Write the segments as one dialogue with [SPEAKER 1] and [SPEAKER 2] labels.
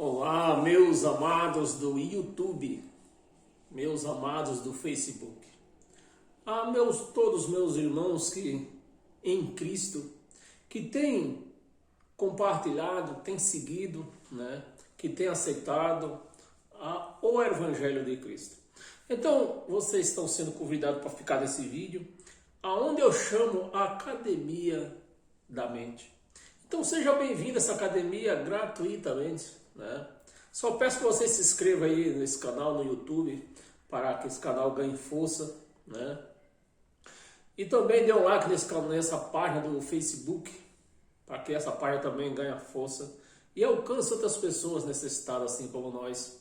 [SPEAKER 1] Olá, meus amados do YouTube, meus amados do Facebook, todos meus irmãos que em Cristo, que têm compartilhado, têm seguido, que têm aceitado o Evangelho de Cristo. Então, vocês estão sendo convidados para ficar nesse vídeo, aonde eu chamo a Academia da Mente. Então, seja bem-vindo a essa academia gratuitamente. Só peço que você se inscreva aí nesse canal no YouTube para que esse canal ganhe força, E também dê um like nessa página do Facebook para que essa página também ganhe força e alcance outras pessoas necessitadas assim como nós.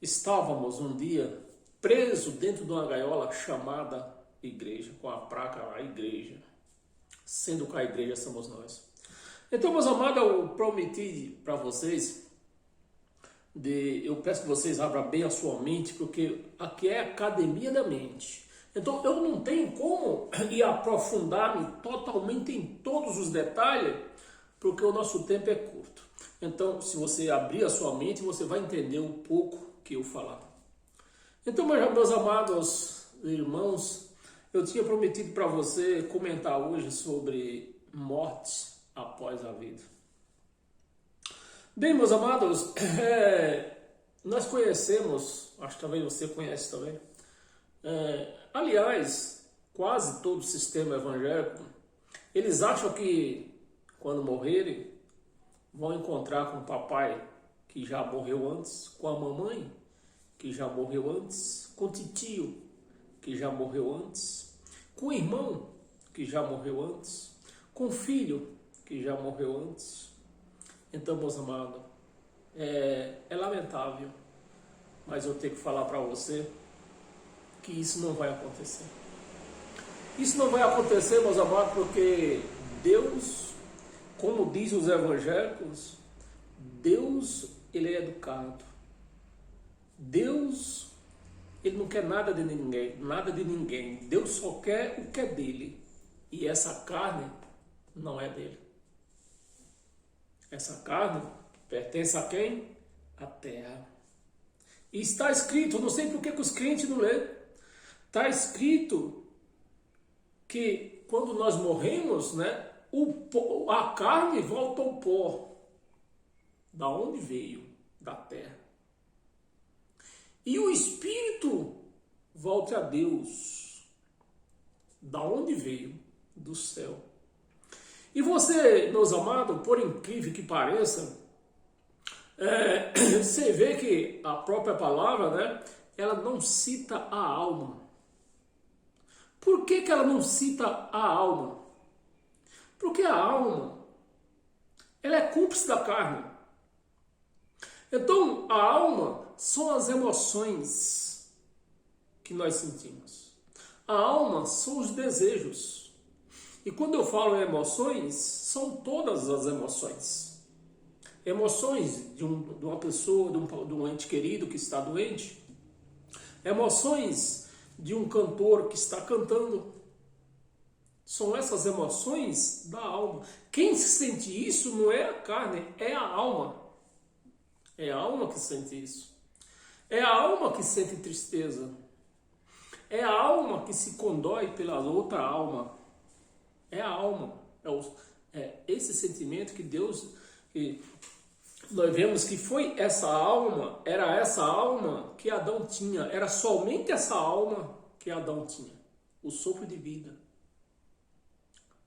[SPEAKER 1] Estávamos um dia presos dentro de uma gaiola chamada igreja, com a placa lá, igreja, sendo que a igreja somos nós. Então, meus amados, eu prometi para vocês, eu peço que vocês abram bem a sua mente, porque aqui é a Academia da Mente. Então, eu não tenho como ir aprofundar-me totalmente em todos os detalhes, porque o nosso tempo é curto. Então, se você abrir a sua mente, você vai entender um pouco que eu falar. Então, meus amados irmãos, eu tinha prometido para você comentar hoje sobre morte após a vida. Bem, meus amados, nós conhecemos, acho que talvez você conhece também, aliás, quase todo o sistema evangélico, eles acham que quando morrerem, vão encontrar com o papai que já morreu antes, com a mamãe que já morreu antes, com o titio que já morreu antes, com o irmão que já morreu antes, com o filho que já morreu antes. Então, meus amados, é lamentável, mas eu tenho que falar para você que isso não vai acontecer. Isso não vai acontecer, meus amados, porque Deus, como diz os evangélicos, Deus, ele é educado. Deus, ele não quer nada de ninguém. Deus só quer o que é dele. E essa carne não é dele. Essa carne pertence a quem? A terra. E está escrito, não sei por que os crentes não lêem, está escrito que quando nós morremos, a carne volta ao pó. Da onde veio? Da terra. E o espírito volta a Deus. Da onde veio? Do céu. E você, meus amados, por incrível que pareça, você vê que a própria palavra, ela não cita a alma. Por que ela não cita a alma? Porque a alma, ela é cúmplice da carne. Então, a alma são as emoções que nós sentimos. A alma são os desejos. E quando eu falo em emoções, são todas as emoções. Emoções de uma pessoa, de um ente querido que está doente. Emoções de um cantor que está cantando. São essas emoções da alma. Quem sente isso não é a carne, é a alma. É a alma que sente isso. É a alma que sente tristeza. É a alma que se condói pela outra alma. É a alma, é esse sentimento que Deus, que nós vemos que foi essa alma, era essa alma que Adão tinha, era somente essa alma que Adão tinha, o sopro de vida.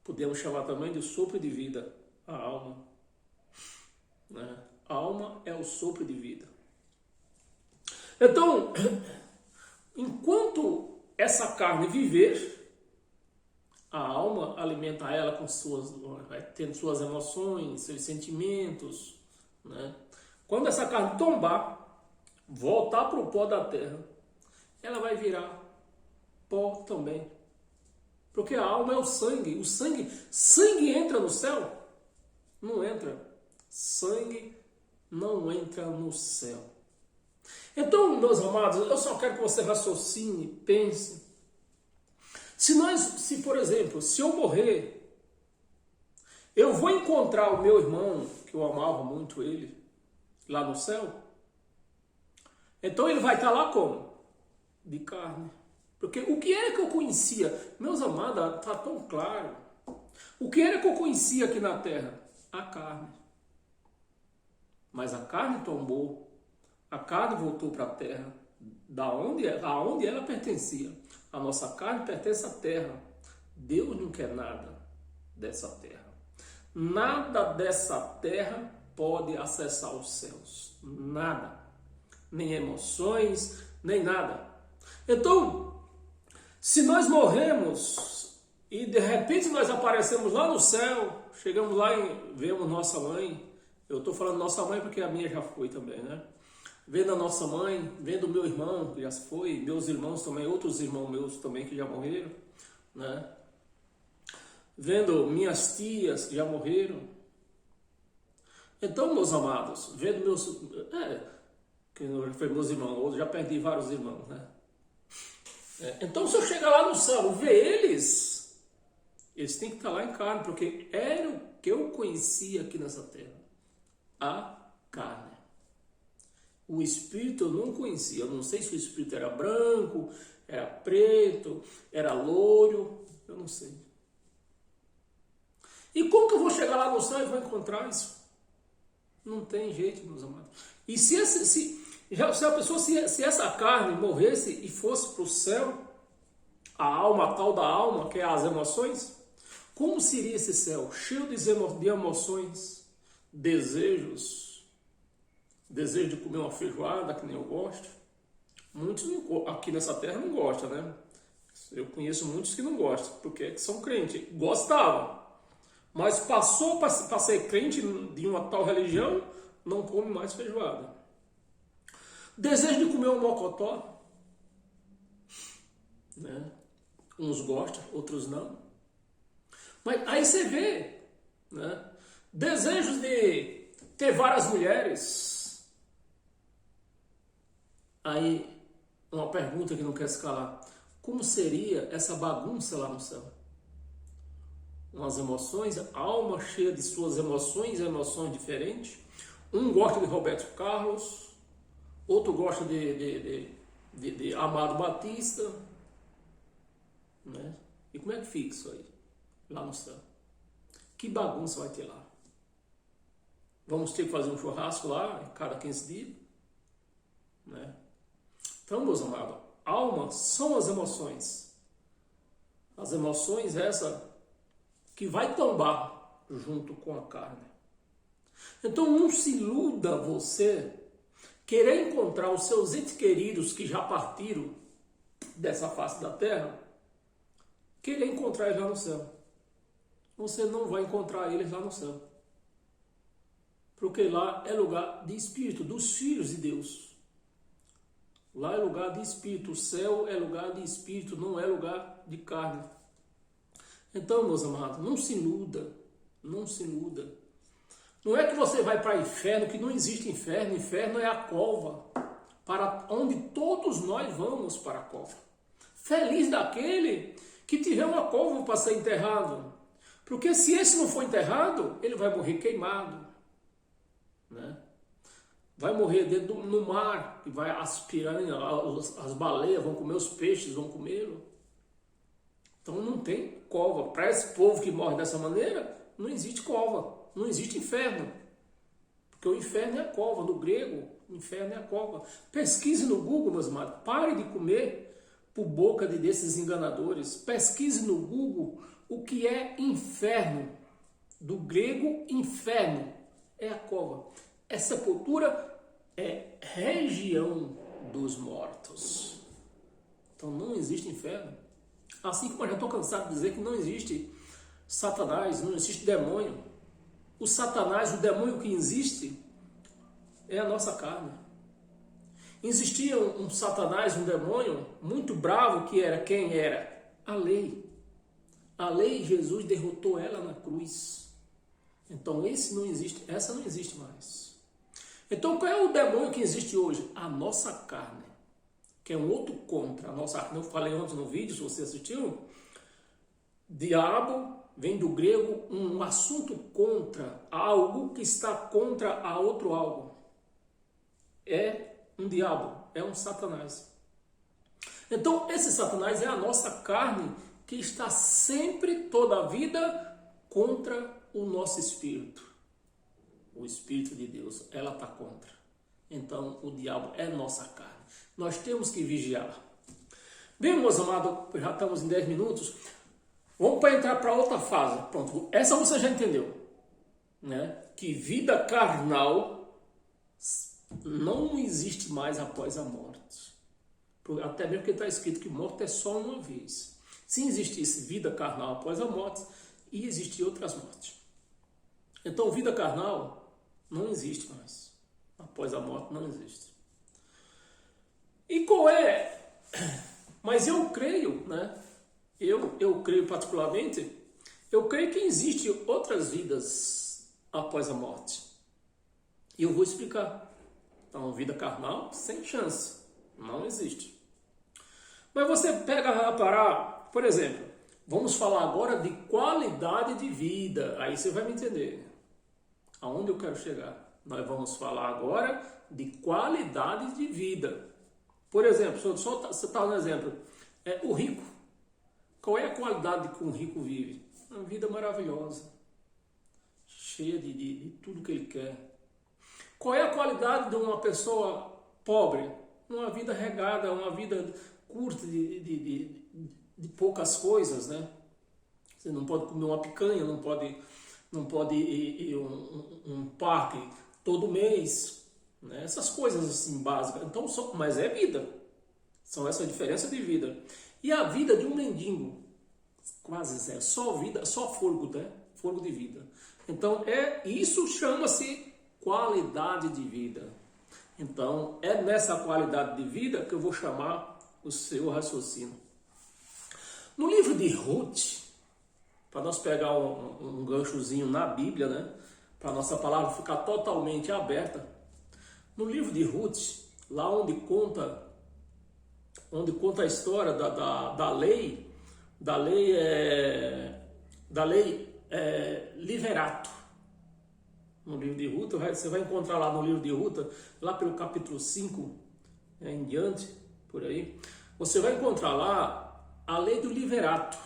[SPEAKER 1] Podemos chamar também de sopro de vida, a alma. A alma é o sopro de vida. Então, enquanto essa carne viver, a alma alimenta ela com tendo suas emoções, seus sentimentos. Quando essa carne tombar, voltar para o pó da terra, ela vai virar pó também. Porque a alma é o sangue. Sangue entra no céu? Não entra. Sangue não entra no céu. Então, meus amados, eu só quero que você raciocine, pense. Por exemplo, se eu morrer, eu vou encontrar o meu irmão, que eu amava muito ele, lá no céu, então ele vai estar lá como? De carne. Porque o que era que eu conhecia? Meus amados, está tão claro. O que era que eu conhecia aqui na terra? A carne. Mas a carne tombou. A carne voltou para a terra. Aonde ela pertencia. A nossa carne pertence à terra. Deus não quer nada dessa terra. Nada dessa terra pode acessar os céus. Nada. Nem emoções, nem nada. Então, se nós morremos e de repente nós aparecemos lá no céu, chegamos lá e vemos nossa mãe, eu estou falando nossa mãe porque a minha já foi também, né? Vendo a nossa mãe, vendo o meu irmão que já foi, meus irmãos também, outros irmãos meus também que já morreram, né? Vendo minhas tias que já morreram. Então, meus amados, vendo meus... que foi meus irmãos, hoje já perdi vários irmãos, né? Então, se eu chegar lá no céu, ver eles têm que estar lá em carne, porque era o que eu conhecia aqui nessa terra. A carne. O espírito eu não conhecia. Eu não sei se o espírito era branco, era preto, era loiro, eu não sei. E como que eu vou chegar lá no céu e vou encontrar isso? Não tem jeito, meus amados. E se essa carne morresse e fosse para o céu, a tal da alma, que é as emoções, como seria esse céu? Cheio de emoções, desejos, desejo de comer uma feijoada, que nem eu gosto. Muitos aqui nessa terra não gostam, né? Eu conheço muitos que não gostam, porque são crentes. Gostavam, mas passou para ser crente de uma tal religião, não come mais feijoada. Desejo de comer um mocotó, né? Uns gostam, outros não. Mas aí você vê, né? Desejos de ter várias mulheres. Aí, uma pergunta que não quer se calar. Como seria essa bagunça lá no céu? Umas emoções, a alma cheia de suas emoções diferentes. Um gosta de Roberto Carlos, outro gosta de Amado Batista, né? E como é que fica isso aí, lá no céu? Que bagunça vai ter lá? Vamos ter que fazer um churrasco lá, cada 15 dias, né? Então, meus amados, alma são as emoções. As emoções essa que vai tombar junto com a carne. Então, não se iluda você querer encontrar os seus entes queridos que já partiram dessa face da terra, querer encontrar eles lá no céu. Você não vai encontrar eles lá no céu. Porque lá é lugar de espírito, dos filhos de Deus. Lá é lugar de espírito. O céu é lugar de espírito, não é lugar de carne. Então, meus amados, não se iluda. Não se iluda. Não é que você vai para o inferno, que não existe inferno. Inferno é a cova, para onde todos nós vamos para a cova. Feliz daquele que tiver uma cova para ser enterrado. Porque se esse não for enterrado, ele vai morrer queimado, né? Vai morrer dentro no mar, e vai aspirar, as baleias vão comer, os peixes vão comê-lo. Então não tem cova. Para esse povo que morre dessa maneira, não existe cova, não existe inferno. Porque o inferno é a cova, do grego, o inferno é a cova. Pesquise no Google, meus amados, pare de comer por boca desses enganadores. Pesquise no Google o que é inferno. Do grego, inferno é a cova. É sepultura, é região dos mortos. Então não existe inferno. Assim como eu já estou cansado de dizer que não existe Satanás, não existe demônio. O Satanás, o demônio que existe, é a nossa carne. Existia um Satanás, um demônio muito bravo, que era quem era? A lei. A lei, Jesus derrotou ela na cruz. Então essa não existe mais. Então qual é o demônio que existe hoje? A nossa carne, que é um outro contra a nossa carne. Eu falei ontem no vídeo, se você assistiu, diabo vem do grego um assunto contra, algo que está contra a outro algo. é um diabo, é um Satanás. Então, esse Satanás é a nossa carne que está sempre, toda a vida, contra o nosso espírito. O Espírito de Deus, ela está contra. Então, o diabo é nossa carne. Nós temos que vigiar. Bem, meus amados, já estamos em 10 minutos. Vamos para entrar para outra fase. Pronto, essa você já entendeu, né? Que vida carnal não existe mais após a morte. Até mesmo porque está escrito que morte é só uma vez. Se existisse vida carnal após a morte, ia existir outras mortes. Então, vida carnal não existe mais. Após a morte, não existe. E qual é? Mas eu creio, né? Eu creio particularmente, eu creio que existem outras vidas após a morte. E eu vou explicar. Então, vida carnal, sem chance. Não existe. Mas você pega a parar, por exemplo, vamos falar agora de qualidade de vida. Aí você vai me entender aonde eu quero chegar. Nós vamos falar agora de qualidade de vida. Por exemplo, só citar um exemplo. O rico. Qual é a qualidade que um rico vive? Uma vida maravilhosa. Cheia de tudo que ele quer. Qual é a qualidade de uma pessoa pobre? Uma vida regada, uma vida curta de poucas coisas, né? Você não pode comer uma picanha, não pode ir um parque todo mês, né? Essas coisas assim básicas. Então, mas é vida. São essa diferença de vida. E a vida de um mendigo, quase zero. Só vida, só fôlego, né? Fôlego de vida. Então, isso chama-se qualidade de vida. Então, é nessa qualidade de vida que eu vou chamar o seu raciocínio. No livro de Ruth, para nós pegar um ganchozinho na Bíblia, né? Para a nossa palavra ficar totalmente aberta. No livro de Ruth, lá onde conta a história da lei Liverato. No livro de Ruth, você vai encontrar lá no livro de Ruth, lá pelo capítulo 5, em diante, por aí, você vai encontrar lá a lei do liverato.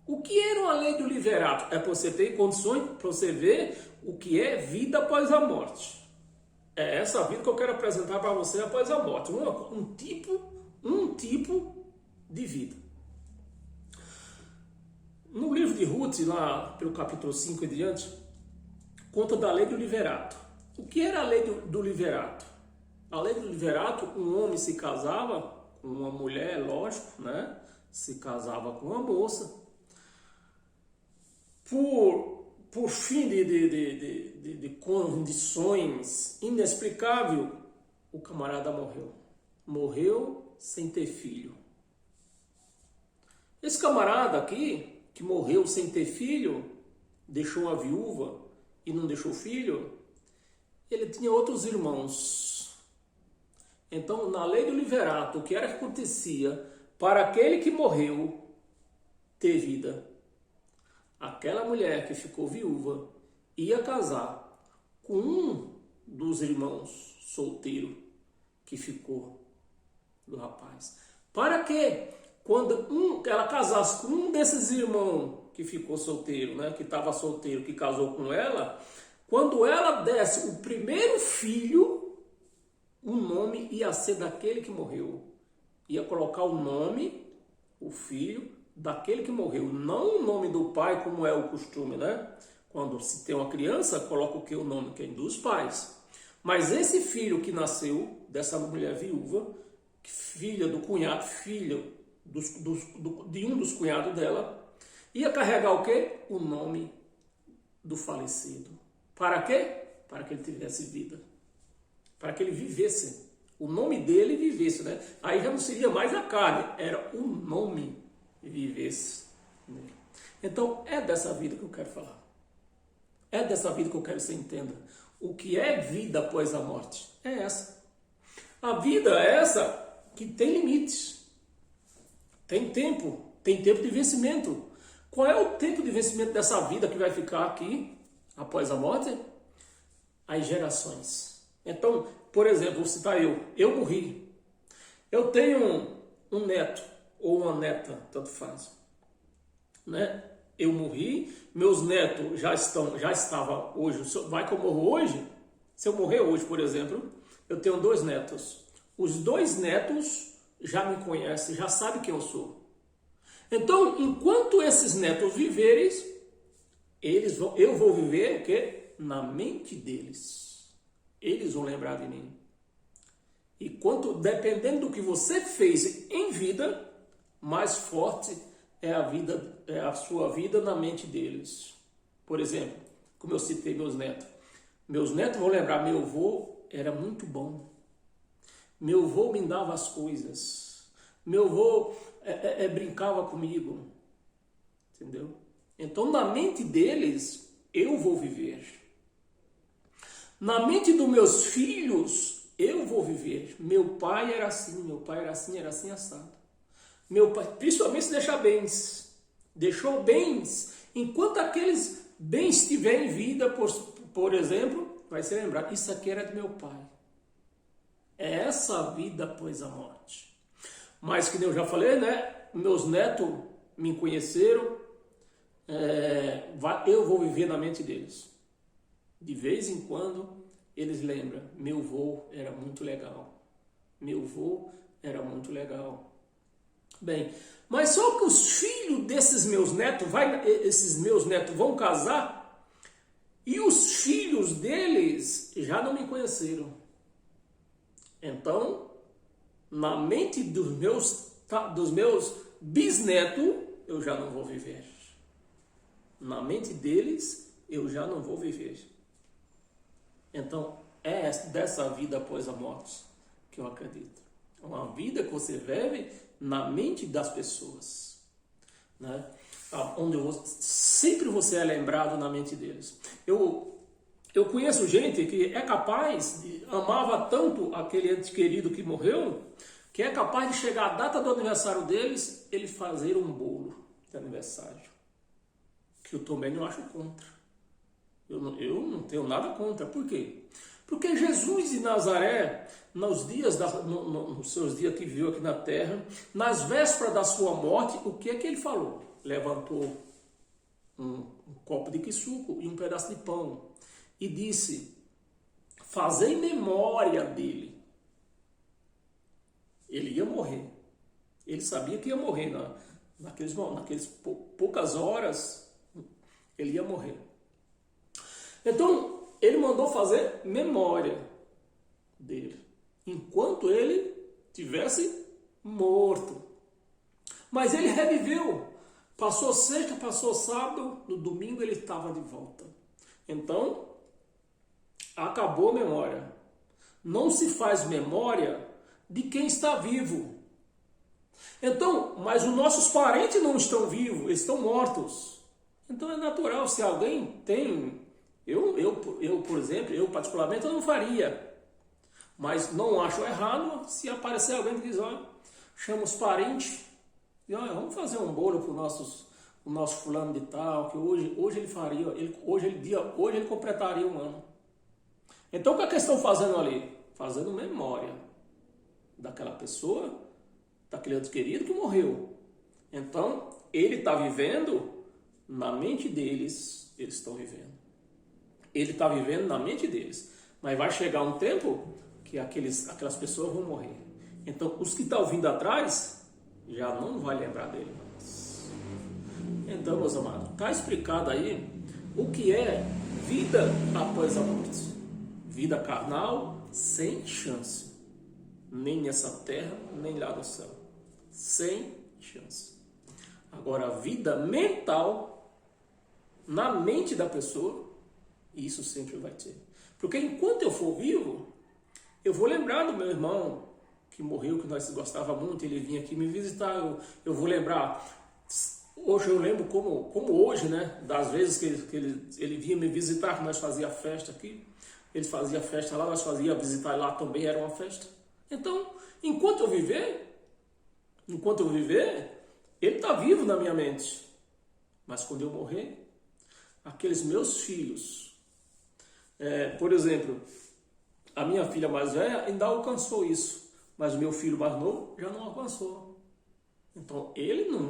[SPEAKER 1] O que era a lei do liverato? É para você ter condições, para você ver o que é vida após a morte. É essa vida que eu quero apresentar para você após a morte. Um tipo de vida. No livro de Ruth, lá pelo capítulo 5 em diante, conta da lei do liverato. O que era a lei do liverato? A lei do liverato, um homem se casava com uma mulher, lógico, né? Se casava com uma moça. Por fim de condições inexplicáveis, o camarada morreu. Morreu sem ter filho. Esse camarada aqui, que morreu sem ter filho, deixou uma viúva e não deixou filho, ele tinha outros irmãos. Então, na lei do liverato, o que era que acontecia para aquele que morreu ter vida? Aquela mulher que ficou viúva ia casar com um dos irmãos solteiro que ficou do rapaz. Para que quando ela casasse com um desses irmãos que ficou solteiro, né, que estava solteiro, que casou com ela, quando ela desse o primeiro filho, o nome ia ser daquele que morreu. Ia colocar o nome, o filho, daquele que morreu. Não o nome do pai, como é o costume, né? Quando se tem uma criança, coloca o que? O nome que é dos pais. Mas esse filho que nasceu dessa mulher viúva, filha do cunhado, filho de um dos cunhados dela, ia carregar o quê? O nome do falecido. Para quê? Para que ele tivesse vida. Para que ele vivesse. O nome dele vivesse, né? Aí já não seria mais a carne, era o nome que vivesse nele. Então, é dessa vida que eu quero falar. É dessa vida que eu quero que você entenda. O que é vida após a morte? É essa. A vida é essa que tem limites. Tem tempo de vencimento. Qual é o tempo de vencimento dessa vida que vai ficar aqui após a morte? As gerações. Então, por exemplo, vou citar eu morri. Eu tenho um neto ou uma neta, tanto faz, né? Eu morri, meus netos já estavam hoje, vai que eu morro hoje? Se eu morrer hoje, por exemplo, eu tenho 2 netos. Os 2 netos já me conhecem, já sabem quem eu sou. Então, enquanto esses netos viverem, eu vou viver o quê? Na mente deles. Eles vão lembrar de mim. E dependendo do que você fez em vida, mais forte é a sua vida na mente deles. Por exemplo, como eu citei meus netos. Meus netos vão lembrar, meu avô era muito bom. Meu avô me dava as coisas. Meu avô brincava comigo. Entendeu? Então, na mente deles, eu vou viver. Na mente dos meus filhos, eu vou viver. Meu pai era assim, assado. Meu pai, principalmente se deixar bens. Deixou bens. Enquanto aqueles bens estiverem em vida, por exemplo, vai se lembrar, isso aqui era do meu pai. É essa a vida após a morte. Mas, que eu já falei, né? Meus netos me conheceram. Eu vou viver na mente deles. De vez em quando, eles lembram, meu avô era muito legal. Meu avô era muito legal. Bem, mas só que os filhos desses meus netos, esses meus netos vão casar e os filhos deles já não me conheceram. Então, na mente dos meus bisnetos, eu já não vou viver. Na mente deles, eu já não vou viver. Então, é dessa vida após a morte que eu acredito. É uma vida que você vive na mente das pessoas, né? Onde sempre você é lembrado na mente deles. Eu conheço gente que é capaz, amava tanto aquele ente querido que morreu, que é capaz de chegar à data do aniversário deles, eles fazer um bolo de aniversário. Que eu também não acho contra. Eu não tenho nada contra. Por quê? Porque Jesus de Nazaré, nos seus dias que viveu aqui na terra, nas vésperas da sua morte, o que é que ele falou? Levantou um copo de suco e um pedaço de pão e disse, fazei memória dele. Ele ia morrer. Ele sabia que ia morrer naqueles poucas horas, ele ia morrer. Então, ele mandou fazer memória dele, enquanto ele tivesse morto. Mas ele reviveu. Passou sexta, passou sábado, no domingo ele estava de volta. Então, acabou a memória. Não se faz memória de quem está vivo. Então, mas os nossos parentes não estão vivos, eles estão mortos. Então é natural, se alguém tem... por exemplo, particularmente, eu não faria. Mas não acho errado se aparecer alguém que diz, olha, chama os parentes e olha, vamos fazer um bolo para o nosso fulano de tal, que hoje ele faria, hoje ele completaria um ano. Então o que é que eles estão fazendo ali? Fazendo memória daquela pessoa, daquele outro querido que morreu. Então, ele está vivendo na mente deles, eles estão vivendo. Ele está vivendo na mente deles. Mas vai chegar um tempo que aquelas pessoas vão morrer. Então, os que estão vindo atrás já não vai lembrar dele mais. Então, meus amados, está explicado aí o que é vida após a morte. Vida carnal sem chance. Nem nessa terra, nem lá no céu. Sem chance. Agora, a vida mental, na mente da pessoa, isso sempre vai ter. Porque enquanto eu for vivo, eu vou lembrar do meu irmão que morreu, que nós gostava muito, ele vinha aqui me visitar, eu vou lembrar. Hoje eu lembro como hoje, né? Das vezes que ele vinha me visitar, que nós fazia festa aqui. Ele fazia festa lá, nós fazia visitar lá também, era uma festa. Então, enquanto eu viver, ele está vivo na minha mente. Mas quando eu morrer, aqueles meus filhos, por exemplo, A minha filha mais velha ainda alcançou isso, mas o meu filho mais novo já não alcançou. Então,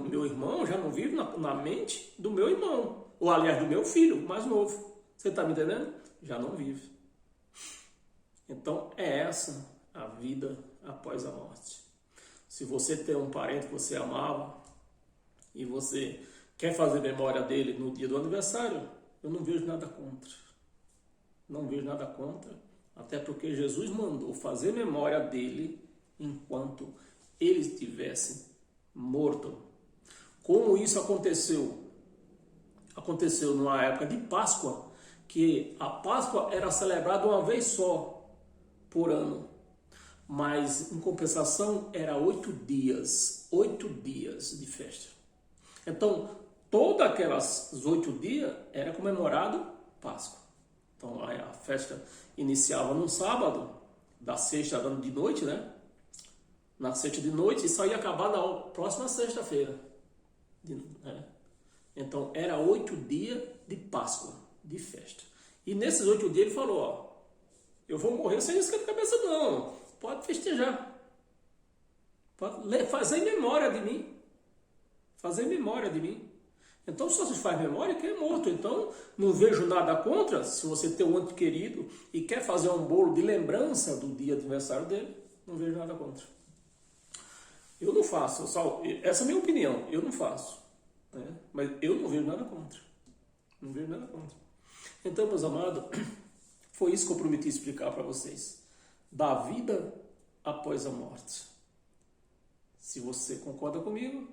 [SPEAKER 1] meu irmão, já não vive na mente do meu irmão, ou aliás, do meu filho mais novo. Você está me entendendo? Já não vive. Então, é essa a vida após a morte. Se você tem um parente que você amava e você quer fazer memória dele no dia do aniversário, eu não vejo nada contra. Não vejo nada contra, até porque Jesus mandou fazer memória dele enquanto ele estivesse morto. Como isso aconteceu? Aconteceu numa época de Páscoa, que a Páscoa era celebrada uma vez só por ano, mas em compensação era 8 dias de festa. Então, todas aquelas 8 dias era comemorado Páscoa. Então, a festa iniciava num sábado, da sexta de noite, né? Na sexta de noite, e só ia acabar na próxima sexta-feira. Então, era 8 dias de Páscoa, de festa. E nesses 8 dias ele falou, ó, eu vou morrer sem isca de cabeça não, pode festejar. Pode fazer memória de mim. Fazer memória de mim. Então, só se faz memória quem é morto. Então, não vejo nada contra se você tem um ente querido e quer fazer um bolo de lembrança do dia de aniversário dele. Não vejo nada contra. Eu não faço. Essa é a minha opinião. Eu não faço. Né? Mas eu não vejo nada contra. Não vejo nada contra. Então, meus amados, foi isso que eu prometi explicar para vocês. Da vida após a morte. Se você concorda comigo,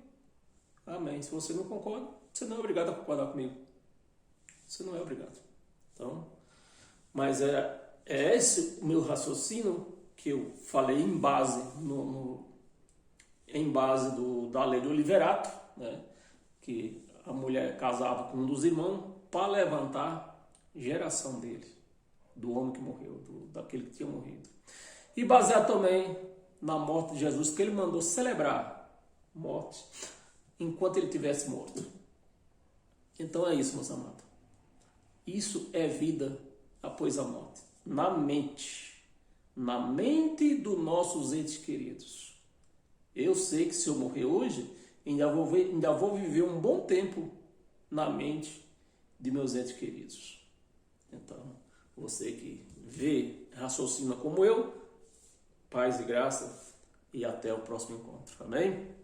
[SPEAKER 1] amém. Se você não concorda, você não é obrigado a concordar comigo. Você não é obrigado. Então, mas é esse o meu raciocínio que eu falei em base da lei do Oliverato, né? Que a mulher casava com um dos irmãos para levantar geração dele, do homem que morreu, daquele que tinha morrido. E baseado também na morte de Jesus, que ele mandou celebrar morte enquanto ele estivesse morto. Então é isso, meus amados. Isso é vida após a morte. Na mente dos nossos entes queridos. Eu sei que se eu morrer hoje, ainda vou viver um bom tempo na mente de meus entes queridos. Então, você que vê, raciocina como eu, paz e graça, e até o próximo encontro. Amém?